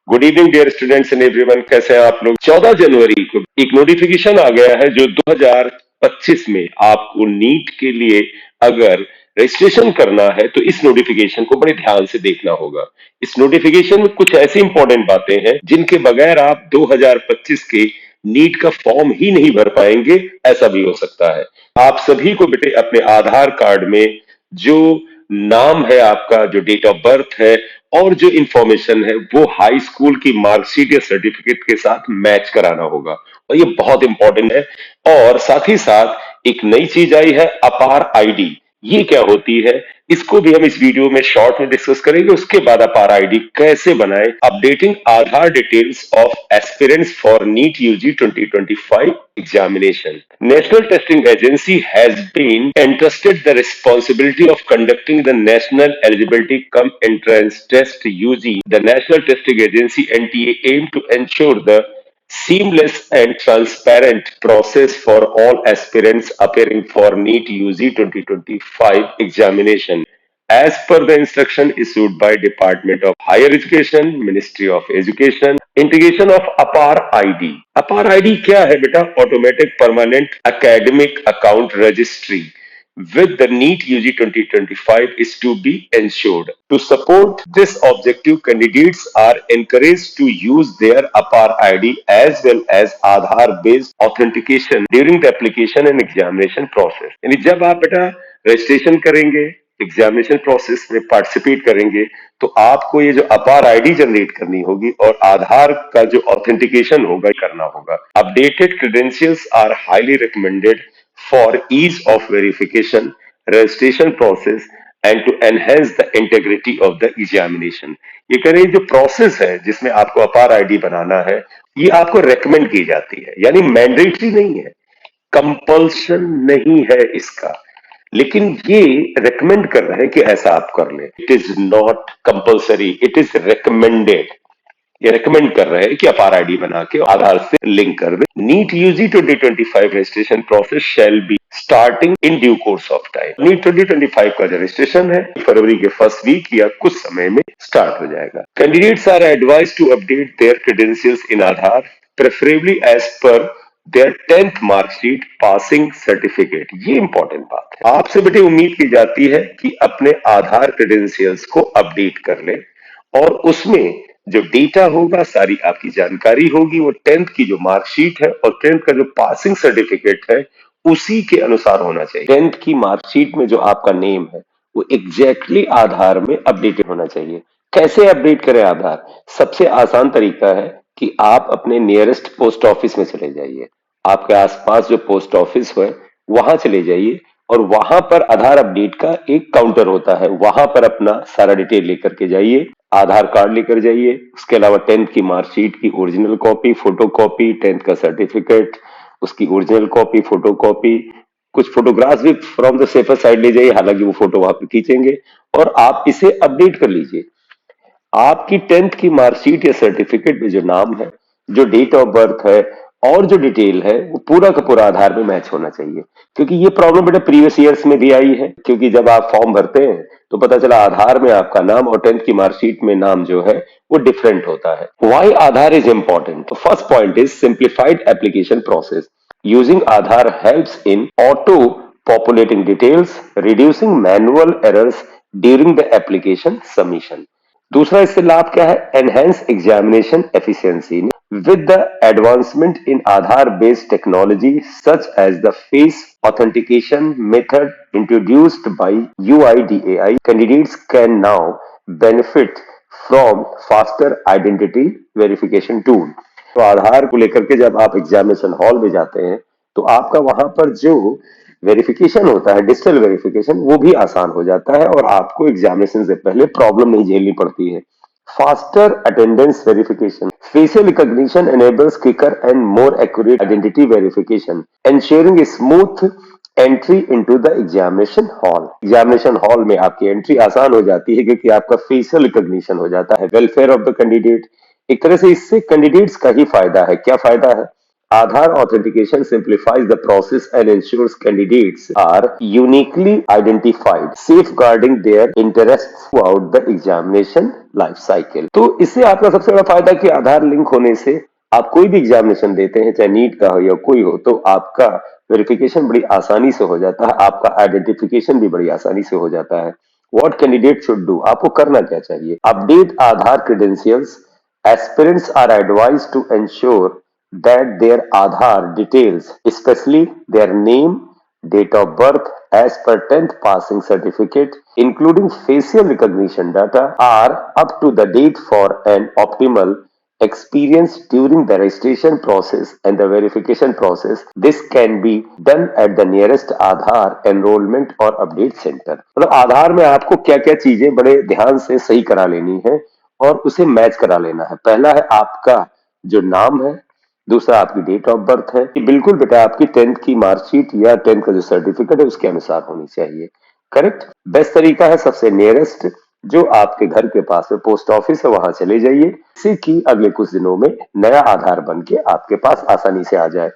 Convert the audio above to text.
Good evening dear students and everyone, कैसे हैं आप लोग। 14 जनवरी को एक नोटिफिकेशन आ गया है जो 2025 में आपको नीट के लिए अगर रजिस्ट्रेशन करना है तो इस नोटिफिकेशन को बड़े ध्यान से देखना होगा। इस नोटिफिकेशन में कुछ ऐसी इंपॉर्टेंट बातें हैं जिनके बगैर आप 2025 के नीट का फॉर्म ही नहीं भर पाएंगे, ऐसा भी हो सकता है। आप सभी को बेटे अपने आधार कार्ड में जो नाम है, आपका जो डेट ऑफ बर्थ है और जो इंफॉर्मेशन है वो हाई स्कूल की मार्कशीट या सर्टिफिकेट के साथ मैच कराना होगा, और ये बहुत इंपॉर्टेंट है। और साथ ही साथ एक नई चीज आई है, अपार आईडी। ये क्या होती है, इसको भी हम इस वीडियो में शॉर्ट में डिस्कस करेंगे। उसके बाद अपार आईडी कैसे बनाएं, updating Aadhaar details of aspirants for NEET UG 2025 examination. National Testing Agency has been entrusted the responsibility of conducting the National Eligibility Cum Entrance Test UG. The National Testing Agency NTA aim to ensure the seamless and transparent process for all aspirants appearing for NEET UG 2025 examination as per the instruction issued by Department of Higher Education, Ministry of Education, integration of अपार ID. अपार ID क्या है बेटा? Automatic permanent academic account registry with the NEET UG 2025 is to be ensured. To support this objective, candidates are encouraged to use their APAR ID as well as Aadhaar-based authentication during the application and examination process. यानी जब आप बेटा registration करेंगे, examination process में participate करेंगे, तो आपको ये जो अपार आईडी जनरेट करनी होगी और आधार का जो ऑथेंटिकेशन होगा करना होगा। Updated credentials are highly recommended for ease of verification, registration process and to enhance the integrity of the examination. ये कह रहे हैं जो प्रोसेस है जिसमें आपको अपार आईडी बनाना है, ये आपको रेकमेंड की जाती है, यानी मैंडेटरी नहीं है, कंपल्शन नहीं है इसका, लेकिन ये रेकमेंड कर रहे हैं कि ऐसा आप कर लें। It is not compulsory, it is recommended. ये रेकमेंड कर रहे हैं कि अपार आईडी बना के आधार से लिंक कर दे। NEET UG 2025 registration process shall be starting in due course of time. NEET 2025 का जो रजिस्ट्रेशन है फरवरी के फर्स्ट वीक या कुछ समय में स्टार्ट हो जाएगा। Candidates are advised to update their credentials in Aadhaar, preferably as per their 10th marksheet passing certificate. ये इंपॉर्टेंट बात है। आपसे बेटे उम्मीद की जाती है कि अपने आधार क्रेडेंशियल्स को अपडेट कर ले और उसमें जो डेटा होगा, सारी आपकी जानकारी होगी, वो 10th की जो मार्कशीट है और 10th का जो पासिंग सर्टिफिकेट है उसी के अनुसार होना चाहिए। 10th की मार्कशीट में जो आपका नेम है वो एग्जैक्टली आधार में अपडेटेड होना चाहिए। कैसे अपडेट करें आधार? सबसे आसान तरीका है कि आप अपने नियरेस्ट पोस्ट ऑफिस में चले जाइए। आपके आसपास जो पोस्ट ऑफिस है वहां चले जाइए और वहां पर आधार अपडेट का एक काउंटर होता है, वहां पर अपना सारा डिटेल लेकर के जाइए। आधार कार्ड लेकर जाइए, उसके अलावा 10th की मार्कशीट की original copy, photo copy, 10th का सर्टिफिकेट, उसकी ओरिजिनल कॉपी, फोटो कॉपी, कुछ फोटोग्राफ्स भी फ्रॉम द सेफर साइड ले जाइए, हालांकि वो फोटो वहां पर खींचेंगे, और आप इसे अपडेट कर लीजिए। आपकी 10th की मार्कशीट या सर्टिफिकेट में जो नाम है, जो डेट ऑफ बर्थ है और जो डिटेल है वो पूरा का पूरा आधार में मैच होना चाहिए। क्योंकि ये प्रॉब्लम बेटा प्रीवियस ईयर्स में भी आई है, क्योंकि जब आप फॉर्म भरते हैं तो पता चला आधार में आपका नाम और 10th की मार्कशीट में नाम जो है वो डिफरेंट होता है। Why Aadhaar is important? तो first point is simplified application process. Using Aadhaar helps in auto populating details, reducing manual errors during the application submission. दूसरा इससे लाभ क्या है? Enhance examination efficiency. With the advancement in Aadhaar based technology such as the face authentication method introduced by UIDAI, candidates can now benefit from faster identity verification tool. तो आधार को लेकर के जब आप एग्जामिनेशन हॉल में जाते हैं तो आपका वहां पर जो वेरिफिकेशन होता है, डिजिटल वेरिफिकेशन, वो भी आसान हो जाता है और आपको एग्जामिनेशन से पहले प्रॉब्लम नहीं झेलनी पड़ती है। Faster attendance verification, facial recognition enables quicker and more accurate identity verification, ensuring a smooth entry into the examination hall. Examination hall में आपकी एंट्री आसान हो जाती है क्योंकि आपका फेशियल रिकॉग्निशन हो जाता है। वेलफेयर ऑफ द कैंडिडेट, एक तरह से इससे कैंडिडेट्स का ही फायदा है। क्या फायदा है? Aadhaar authentication simplifies the process and ensures candidates are uniquely identified, safeguarding their interests throughout the examination life cycle. तो इससे आपका सबसे बड़ा फायदा कि आधार लिंक होने से आप कोई भी एग्जामिनेशन देते हैं, चाहे नीट का हो या कोई हो, तो आपका वेरिफिकेशन बड़ी आसानी से हो जाता है, आपका आइडेंटिफिकेशन भी बड़ी आसानी से हो जाता है। व्हाट कैंडिडेट शुड डू, आपको करना क्या चाहिए? Update Aadhaar credentials. Aspirants are advised to ensure that their Aadhaar details, especially their name, date of birth, as per 10th passing certificate, including facial recognition data, are up to the date for an optimal experience during the registration process and the verification process. This can be done at the nearest Aadhaar enrollment or update center. मतलब आधार में आपको क्या क्या चीजें बड़े ध्यान से सही करा लेनी है और उसे मैच करा लेना है। पहला है आपका जो नाम है, दूसरा आपकी डेट ऑफ बर्थ है, कि बिल्कुल बेटा आपकी 10th की मार्कशीट या 10th का जो सर्टिफिकेट है उसके अनुसार होनी चाहिए। करेक्ट। बेस्ट तरीका है सबसे नियरेस्ट जो आपके घर के पास में पोस्ट ऑफिस है, वहां चले जाइए, इसी की अगले कुछ दिनों में नया आधार बन के आपके पास आसानी से आ जाए।